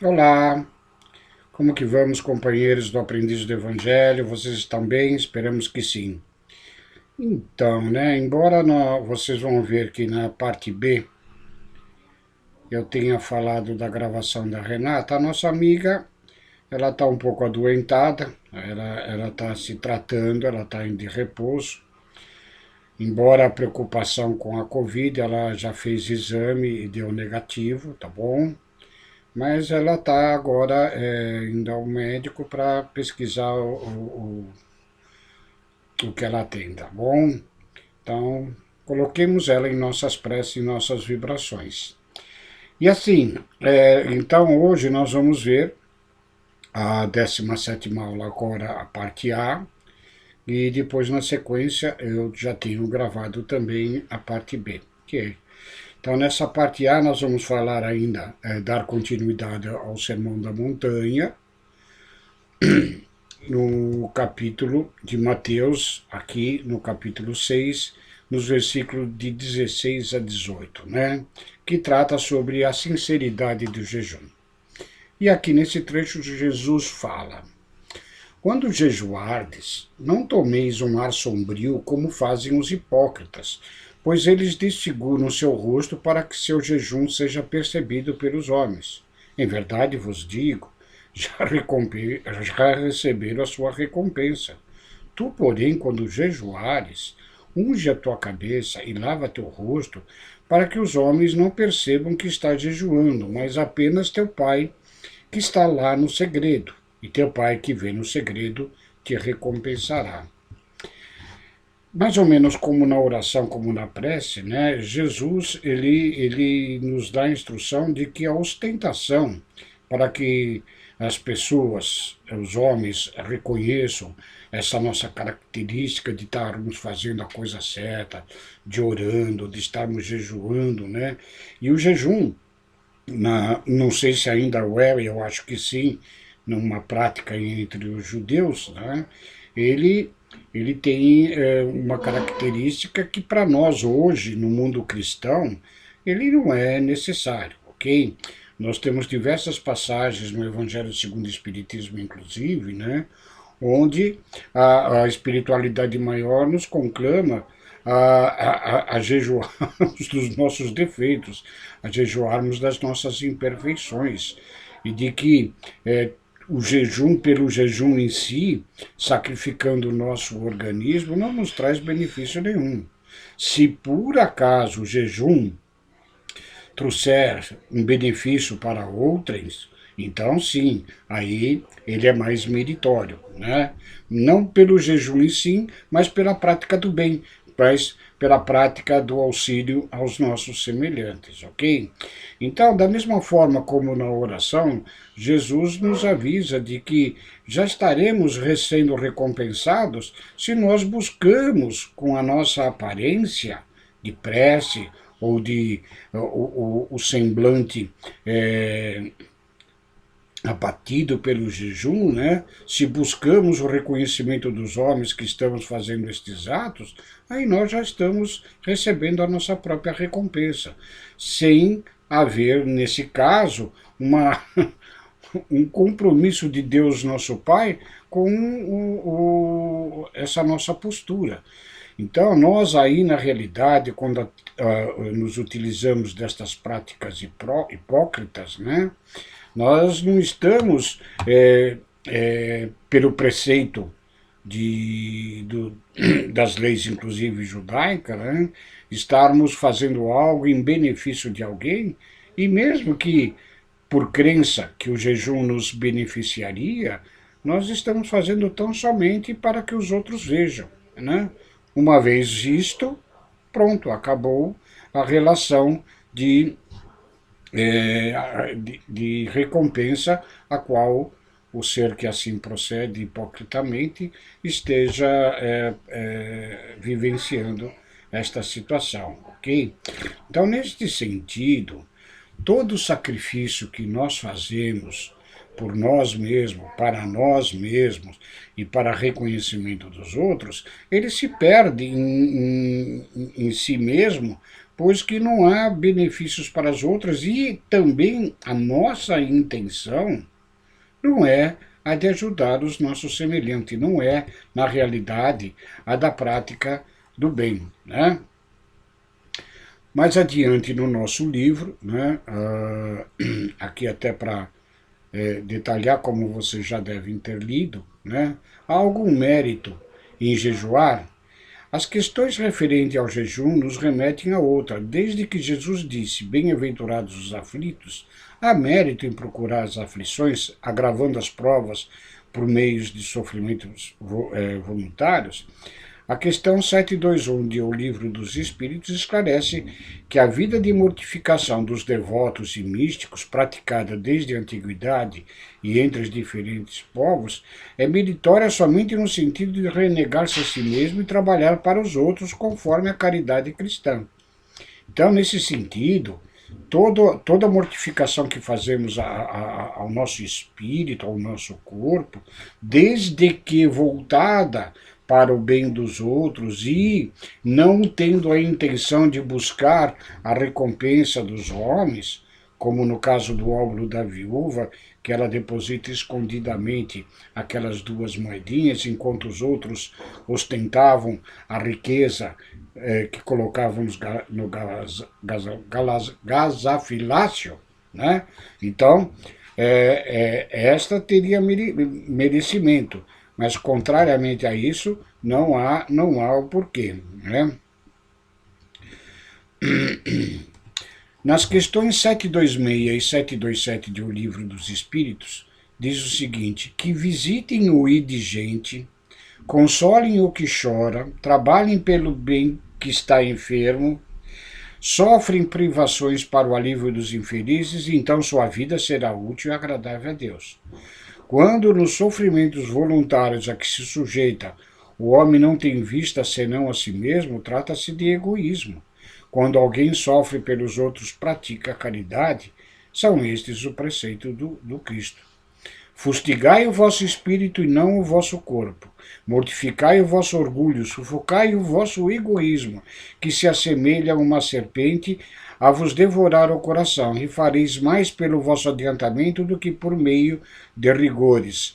Olá, como que vamos, companheiros do Aprendiz do Evangelho? Vocês estão bem? Esperamos que sim. Então, embora vocês vão ver que na parte B eu tenha falado da gravação da Renata, a nossa amiga, ela está um pouco adoentada, ela está se tratando, ela está de repouso. Embora a preocupação com a Covid, ela já fez exame e deu negativo, tá bom? Mas ela está agora indo ao médico para pesquisar o que ela tem, tá bom? Então, coloquemos ela em nossas preces e nossas vibrações. E assim, então hoje nós vamos ver a 17ª aula agora, a parte A, e depois na sequência eu já tenho gravado também a parte B, ok? Então nessa parte A nós vamos falar ainda, dar continuidade ao Sermão da Montanha, no capítulo de Mateus, aqui no capítulo 6, nos versículos de 16 a 18, né? Que trata sobre a sinceridade do jejum. E aqui nesse trecho Jesus fala: quando jejuardes, não tomeis um ar sombrio como fazem os hipócritas, pois eles desfiguram seu rosto para que seu jejum seja percebido pelos homens. Em verdade vos digo, já receberam a sua recompensa. Tu, porém, quando jejuares, unge a tua cabeça e lava teu rosto, para que os homens não percebam que estás jejuando, mas apenas teu pai que está lá no segredo, e teu pai que vê no segredo te recompensará. Mais ou menos como na oração, como na prece, né? Jesus ele nos dá a instrução de que a ostentação, para que as pessoas, os homens, reconheçam essa nossa característica de estarmos fazendo a coisa certa, de orando, de estarmos jejuando, né? E o jejum, não sei se ainda é, eu acho que sim, numa prática entre os judeus, né? ele, ele tem uma característica que para nós hoje, no mundo cristão, ele não é necessário, ok? Nós temos diversas passagens no Evangelho segundo o Espiritismo, inclusive, né? Onde a espiritualidade maior nos conclama a jejuarmos dos nossos defeitos, a jejuarmos das nossas imperfeições, e de que o jejum pelo jejum em si, sacrificando o nosso organismo, não nos traz benefício nenhum. Se por acaso o jejum trouxer um benefício para outros, então sim, aí ele é mais meritório, né? Não pelo jejum em si, mas pela prática do bem, mas pela prática do auxílio aos nossos semelhantes, ok? Então, da mesma forma como na oração, Jesus nos avisa de que já estaremos sendo recompensados se nós buscamos com a nossa aparência de prece ou de o semblante abatido pelo jejum, né? Se buscamos o reconhecimento dos homens que estamos fazendo estes atos, aí nós já estamos recebendo a nossa própria recompensa, sem haver, nesse caso, um compromisso de Deus, nosso Pai, com essa nossa postura. Então, nós aí, na realidade, quando nos utilizamos destas práticas hipócritas, né, nós não estamos, pelo preceito das leis, inclusive judaicas, né, estarmos fazendo algo em benefício de alguém, e mesmo que por crença que o jejum nos beneficiaria, nós estamos fazendo tão somente para que os outros vejam, né? Uma vez isto, pronto, acabou a relação de recompensa a qual o ser que assim procede hipocritamente esteja vivenciando esta situação, ok? Então, neste sentido, todo sacrifício que nós fazemos por nós mesmos, para nós mesmos e para reconhecimento dos outros, ele se perde em si mesmo pois que não há benefícios para as outras e também a nossa intenção não é a de ajudar os nossos semelhantes, não é, na realidade, a da prática do bem, né? Mais adiante no nosso livro, né, aqui até para detalhar, como vocês já devem ter lido, né, há algum mérito em jejuar? As questões referentes ao jejum nos remetem a outra. Desde que Jesus disse, bem-aventurados os aflitos, há mérito em procurar as aflições, agravando as provas por meios de sofrimentos voluntários. A questão 721 de O Livro dos Espíritos esclarece que a vida de mortificação dos devotos e místicos, praticada desde a antiguidade e entre os diferentes povos, é meritória somente no sentido de renegar-se a si mesmo e trabalhar para os outros conforme a caridade cristã. Então, nesse sentido, toda mortificação que fazemos ao nosso espírito, ao nosso corpo, desde que voltada para o bem dos outros e não tendo a intenção de buscar a recompensa dos homens, como no caso do óbolo da viúva, que ela deposita escondidamente aquelas 2 moedinhas, enquanto os outros ostentavam a riqueza que colocavam no gasafilácio, né? Então, esta teria merecimento, mas contrariamente a isso, não há o porquê, né? Nas questões 726 e 727 de O Livro dos Espíritos, diz o seguinte, que visitem o indigente, consolem o que chora, trabalhem pelo bem que está enfermo, sofrem privações para o alívio dos infelizes, e então sua vida será útil e agradável a Deus. Quando nos sofrimentos voluntários a que se sujeita o homem não tem vista senão a si mesmo, trata-se de egoísmo. Quando alguém sofre pelos outros, pratica a caridade, são estes o preceito do Cristo. Fustigai o vosso espírito e não o vosso corpo. Mortificai o vosso orgulho, sufocai o vosso egoísmo, que se assemelha a uma serpente a vos devorar o coração, e fareis mais pelo vosso adiantamento do que por meio de rigores,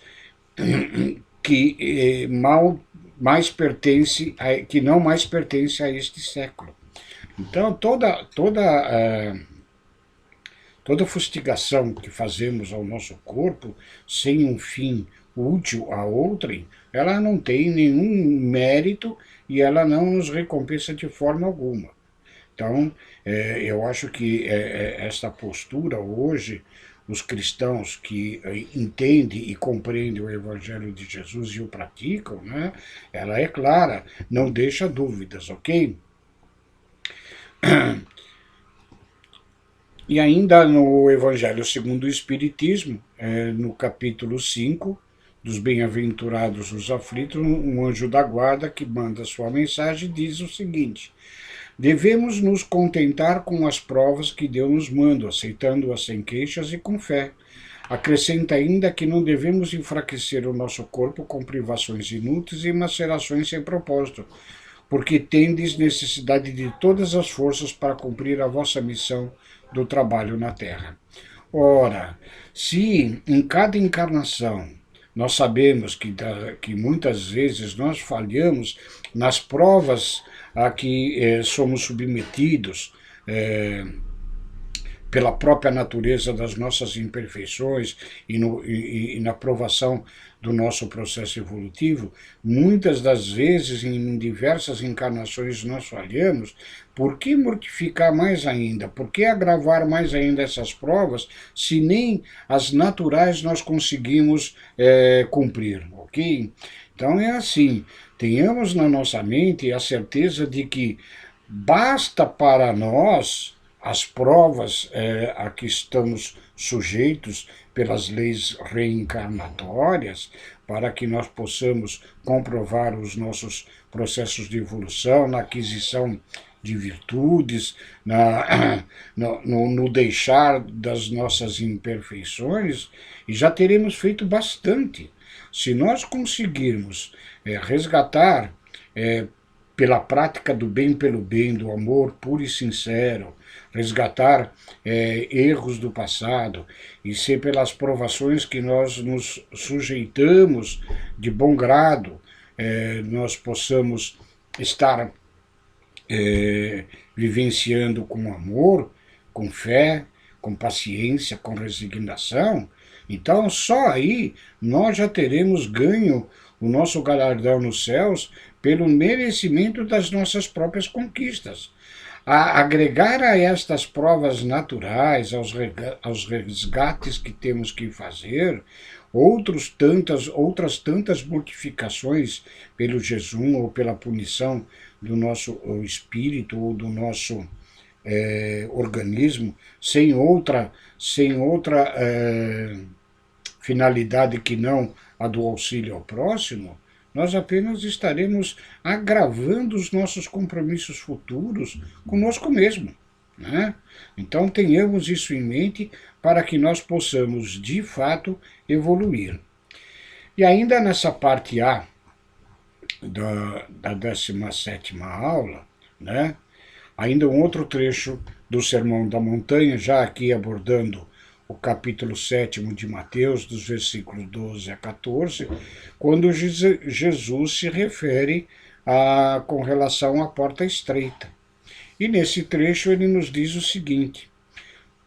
que não mais pertence a este século. Então, toda fustigação que fazemos ao nosso corpo, sem um fim útil a outrem, ela não tem nenhum mérito e ela não nos recompensa de forma alguma. Então, eu acho que essa postura hoje, os cristãos que entendem e compreendem o Evangelho de Jesus e o praticam, né, ela é clara, não deixa dúvidas, ok? E ainda no Evangelho segundo o Espiritismo, no capítulo 5, dos bem-aventurados os aflitos, um anjo da guarda que manda sua mensagem diz o seguinte: devemos nos contentar com as provas que Deus nos manda, aceitando-as sem queixas e com fé. Acrescenta ainda que não devemos enfraquecer o nosso corpo com privações inúteis e macerações sem propósito, porque tendes necessidade de todas as forças para cumprir a vossa missão do trabalho na Terra. Ora, se em cada encarnação nós sabemos que muitas vezes nós falhamos nas provas a que somos submetidos pela própria natureza das nossas imperfeições e na provação do nosso processo evolutivo, muitas das vezes, em diversas encarnações, nós falhamos. Por que mortificar mais ainda? Por que agravar mais ainda essas provas, se nem as naturais nós conseguimos cumprir, ok? Então é assim, tenhamos na nossa mente a certeza de que basta para nós as provas a que estamos sujeitos pelas leis reencarnatórias, para que nós possamos comprovar os nossos processos de evolução, na aquisição de virtudes, no deixar das nossas imperfeições, e já teremos feito bastante. Se nós conseguirmos resgatar pela prática do bem pelo bem, do amor puro e sincero, resgatar erros do passado, e ser pelas provações que nós nos sujeitamos de bom grado, nós possamos estar vivenciando com amor, com fé, com paciência, com resignação. Então, só aí nós já teremos ganho o nosso galardão nos céus pelo merecimento das nossas próprias conquistas. Agregar a estas provas naturais, aos resgates que temos que fazer, outras tantas mortificações pelo jejum ou pela punição do nosso espírito ou do nosso organismo, sem outra finalidade que não a do auxílio ao próximo, nós apenas estaremos agravando os nossos compromissos futuros conosco mesmo, né? Então tenhamos isso em mente para que nós possamos, de fato, evoluir. E ainda nessa parte A da 17ª aula, né? Ainda um outro trecho do Sermão da Montanha, já aqui abordando o capítulo 7º de Mateus, dos versículos 12 a 14, quando Jesus se refere com relação à porta estreita. E nesse trecho ele nos diz o seguinte: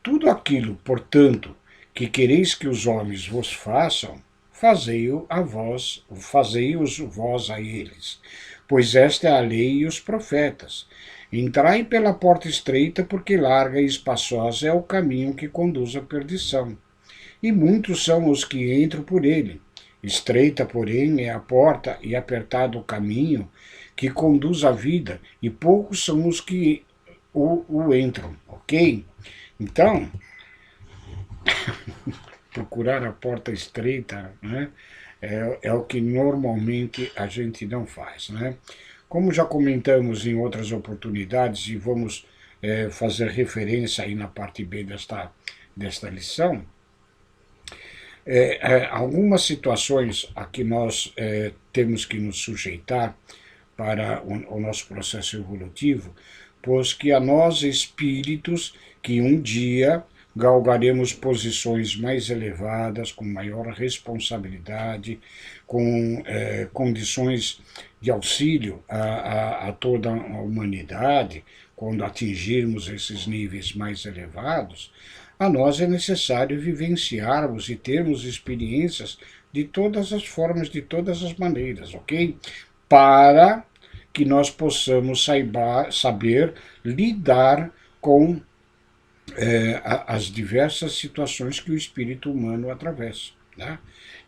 tudo aquilo, portanto, que quereis que os homens vos façam, fazei-os vós a eles, pois esta é a lei e os profetas. Entrai pela porta estreita, porque larga e espaçosa é o caminho que conduz à perdição, e muitos são os que entram por ele. Estreita, porém, é a porta e apertado o caminho que conduz à vida, e poucos são os que o entram, ok? Então, procurar a porta estreita, né, é o que normalmente a gente não faz, né? Como já comentamos em outras oportunidades, e vamos fazer referência aí na parte B desta lição, algumas situações a que nós temos que nos sujeitar para o nosso processo evolutivo, pois que a nós espíritos que um dia galgaremos posições mais elevadas, com maior responsabilidade, com condições de auxílio a toda a humanidade, quando atingirmos esses níveis mais elevados, a nós é necessário vivenciarmos e termos experiências de todas as formas, de todas as maneiras, ok? Para que nós possamos saber lidar com as diversas situações que o espírito humano atravessa, né?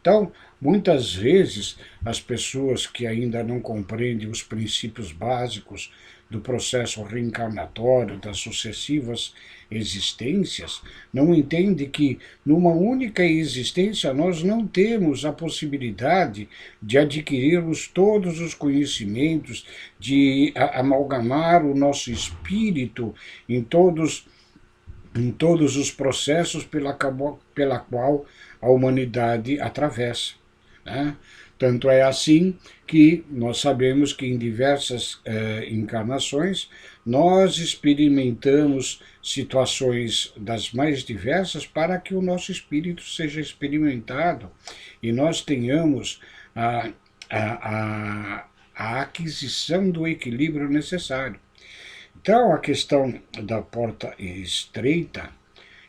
Então, muitas vezes, as pessoas que ainda não compreendem os princípios básicos do processo reencarnatório, das sucessivas existências, não entendem que numa única existência nós não temos a possibilidade de adquirirmos todos os conhecimentos, de amalgamar o nosso espírito em todos os processos pela qual a humanidade atravessa, né? Tanto é assim que nós sabemos que em diversas encarnações nós experimentamos situações das mais diversas para que o nosso espírito seja experimentado e nós tenhamos a aquisição do equilíbrio necessário. Então, a questão da porta estreita,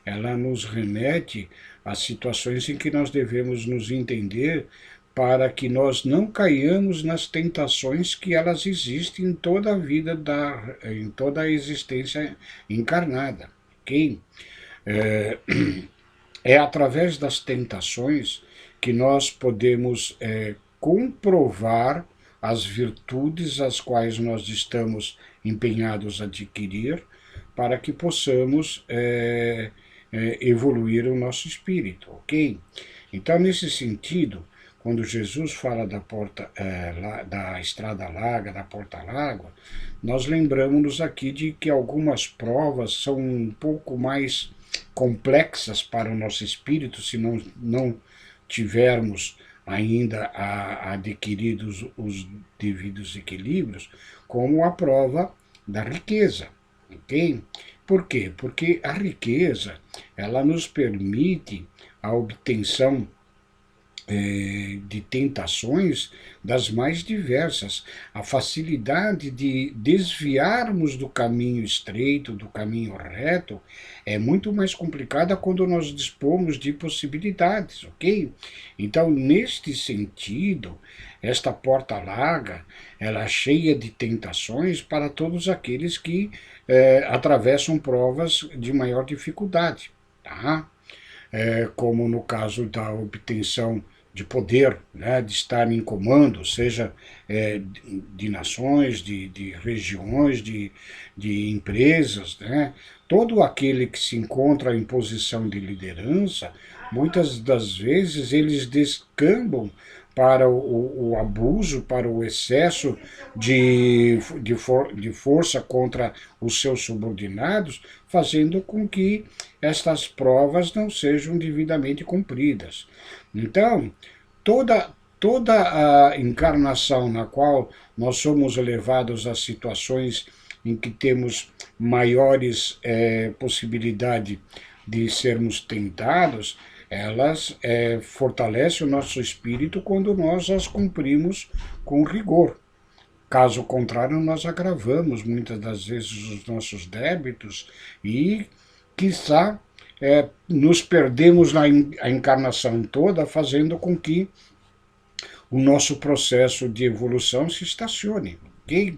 ela nos remete a situações em que nós devemos nos entender para que nós não caiamos nas tentações que elas existem em toda a vida, em toda a existência encarnada, ok? É através das tentações que nós podemos comprovar as virtudes às quais nós estamos empenhados a adquirir, para que possamos evoluir o nosso espírito, ok? Então, nesse sentido, quando Jesus fala da porta, da estrada larga, da porta larga, nós lembramos-nos aqui de que algumas provas são um pouco mais complexas para o nosso espírito, se não tivermos ainda a adquirir os devidos equilíbrios, como a prova da riqueza, ok? Por quê? Porque a riqueza, ela nos permite a obtenção de tentações das mais diversas, a facilidade de desviarmos do caminho estreito, do caminho reto, é muito mais complicada quando nós dispomos de possibilidades, ok? Então, neste sentido, esta porta larga, ela é cheia de tentações para todos aqueles que atravessam provas de maior dificuldade, tá? Como no caso da obtenção de poder, né, de estar em comando, seja de nações, de regiões, de empresas, né? Todo aquele que se encontra em posição de liderança, muitas das vezes eles descambam para o abuso, para o excesso de força contra os seus subordinados, fazendo com que estas provas não sejam devidamente cumpridas. Então, toda a encarnação na qual nós somos levados a situações em que temos maiores possibilidade de sermos tentados, elas fortalecem o nosso espírito quando nós as cumprimos com rigor. Caso contrário, nós agravamos muitas das vezes os nossos débitos e, quiçá, nos perdemos na encarnação toda, fazendo com que o nosso processo de evolução se estacione, ok?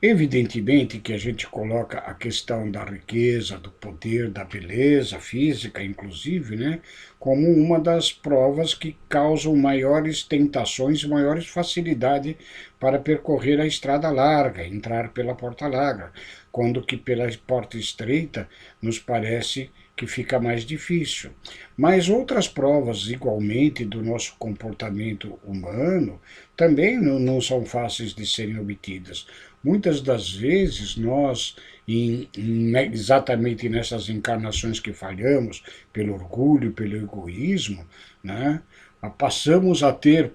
Evidentemente que a gente coloca a questão da riqueza, do poder, da beleza física, inclusive, né, como uma das provas que causam maiores tentações, maiores facilidade para percorrer a estrada larga, entrar pela porta larga, quando que pela porta estreita nos parece que fica mais difícil. Mas outras provas, igualmente, do nosso comportamento humano, também não são fáceis de serem obtidas. Muitas das vezes nós, exatamente nessas encarnações que falhamos, pelo orgulho, pelo egoísmo, né, passamos a ter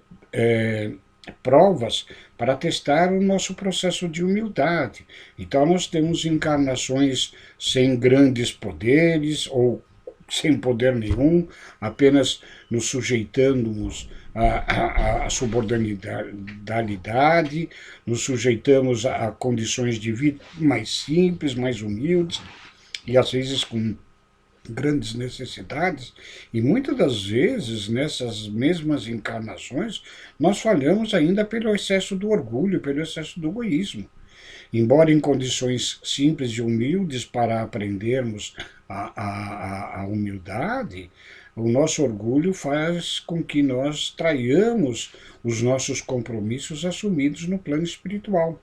provas para testar o nosso processo de humildade. Então nós temos encarnações sem grandes poderes ou sem poder nenhum, apenas nos sujeitando à subordinalidade, nos sujeitamos a condições de vida mais simples, mais humildes, e às vezes com grandes necessidades, e muitas das vezes, nessas mesmas encarnações, nós falhamos ainda pelo excesso do orgulho, pelo excesso do egoísmo. Embora em condições simples e humildes para aprendermos a humildade, o nosso orgulho faz com que nós traiamos os nossos compromissos assumidos no plano espiritual.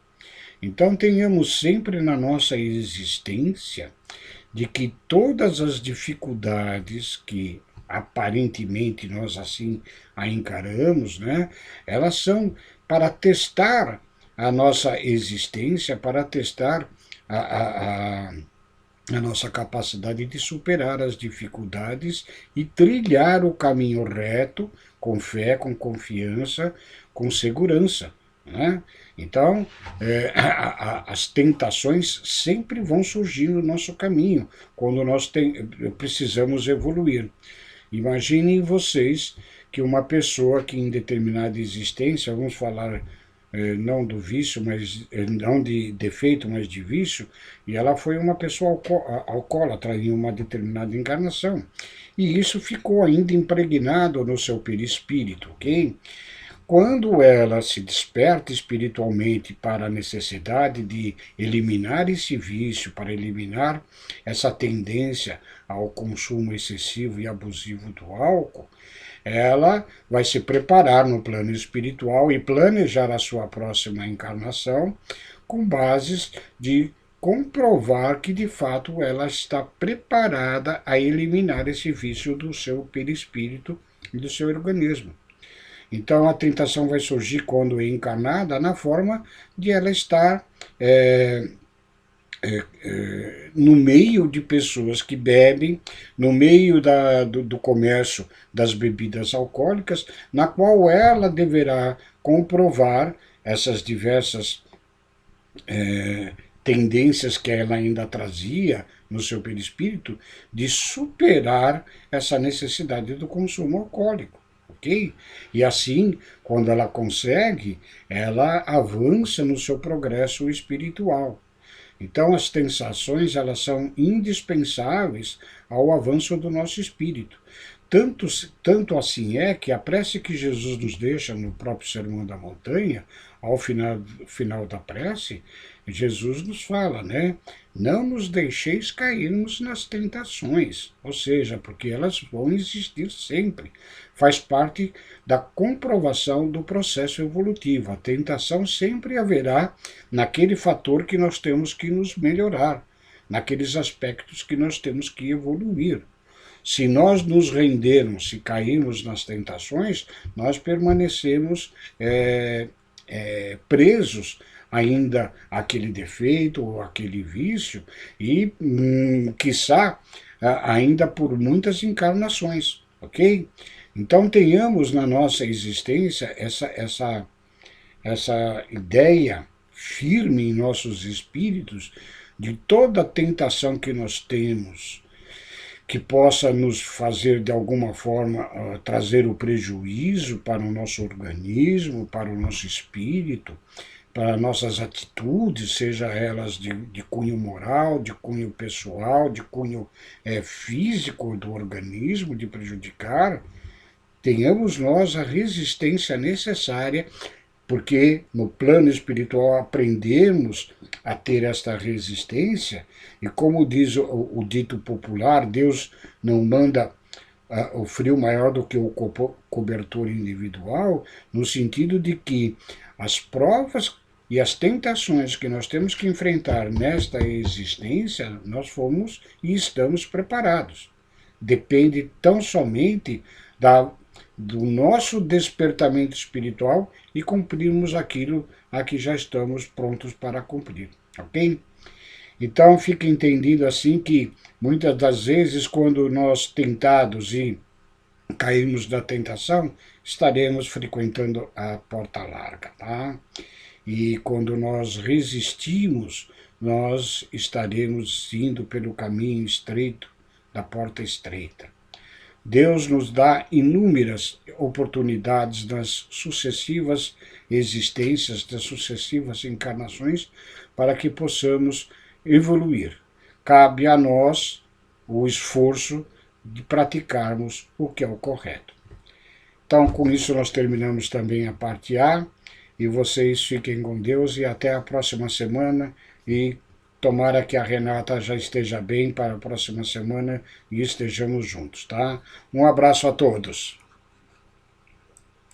Então tenhamos sempre na nossa existência de que todas as dificuldades que aparentemente nós assim a encaramos, né, elas são para testar a nossa existência, para testar a nossa capacidade de superar as dificuldades e trilhar o caminho reto, com fé, com confiança, com segurança. Né? Então, as tentações sempre vão surgir no nosso caminho, quando nós precisamos evoluir. Imaginem vocês que uma pessoa que em determinada existência, vamos falar não do vício, mas não de defeito, mas de vício, e ela foi uma pessoa alcoólatra em uma determinada encarnação. E isso ficou ainda impregnado no seu perispírito, ok? Quando ela se desperta espiritualmente para a necessidade de eliminar esse vício, para eliminar essa tendência ao consumo excessivo e abusivo do álcool, ela vai se preparar no plano espiritual e planejar a sua próxima encarnação com bases de comprovar que de fato ela está preparada a eliminar esse vício do seu perispírito e do seu organismo. Então a tentação vai surgir quando é encarnada na forma de ela estar no meio de pessoas que bebem, no meio do comércio das bebidas alcoólicas, na qual ela deverá comprovar essas diversas tendências que ela ainda trazia no seu perispírito, de superar essa necessidade do consumo alcoólico. Ok? E assim, quando ela consegue, ela avança no seu progresso espiritual. Então, as tentações, elas são indispensáveis ao avanço do nosso espírito. Tanto, tanto assim é que a prece que Jesus nos deixa no próprio Sermão da Montanha, ao final da prece, Jesus nos fala, né? Não nos deixeis cairmos nas tentações, ou seja, porque elas vão existir sempre. Faz parte da comprovação do processo evolutivo. A tentação sempre haverá naquele fator que nós temos que nos melhorar, naqueles aspectos que nós temos que evoluir. Se nós nos rendermos, se cairmos nas tentações, nós permanecemos presos ainda àquele defeito ou àquele vício e, quiçá, ainda por muitas encarnações, ok? Então tenhamos na nossa existência essa ideia firme em nossos espíritos de toda tentação que nós temos, que possa nos fazer, de alguma forma, trazer o prejuízo para o nosso organismo, para o nosso espírito, para nossas atitudes, seja elas de cunho moral, de cunho pessoal, de cunho físico do organismo, de prejudicar, tenhamos nós a resistência necessária, porque no plano espiritual aprendemos a ter esta resistência, e como diz o dito popular, Deus não manda o frio maior do que o cobertor individual, no sentido de que as provas e as tentações que nós temos que enfrentar nesta existência, nós fomos e estamos preparados. Depende tão somente do nosso despertamento espiritual e cumprirmos aquilo a que já estamos prontos para cumprir, ok? Então fica entendido assim que muitas das vezes quando nós tentados e cairmos da tentação, estaremos frequentando a porta larga, tá? E quando nós resistimos, nós estaremos indo pelo caminho estreito da porta estreita. Deus nos dá inúmeras oportunidades nas sucessivas existências, das sucessivas encarnações, para que possamos evoluir. Cabe a nós o esforço de praticarmos o que é o correto. Então, com isso, nós terminamos também a parte A, e vocês fiquem com Deus e até a próxima semana, e tomara que a Renata já esteja bem para a próxima semana e estejamos juntos, tá? Um abraço a todos.